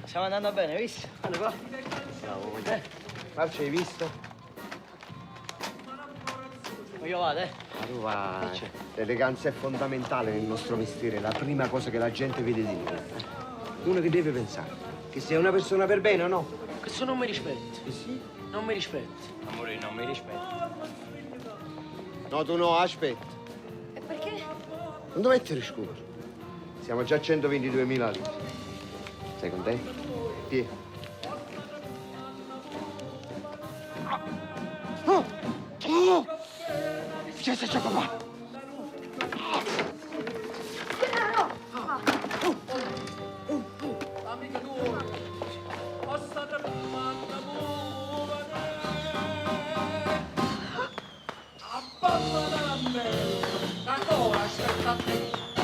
Stiamo andando bene, hai visto? Guarda qua. Bravo, Marcio, hai visto? Io vado, Ma tu vai. L'eleganza è fondamentale nel nostro mestiere, la prima cosa che la gente vede di noi. Uno che deve pensare, che sei una persona per bene o no? Questo non mi rispetti. Sì? Non mi rispetti. Amore, non mi rispetti. No, tu no, aspetta. E perché? Non devi mettere scusa. Siamo già a 122.000 litri. Sei contento? Tieni. C'è papà! Amica tua, posta da manna buone, a papà da me, la tua aspetta a te.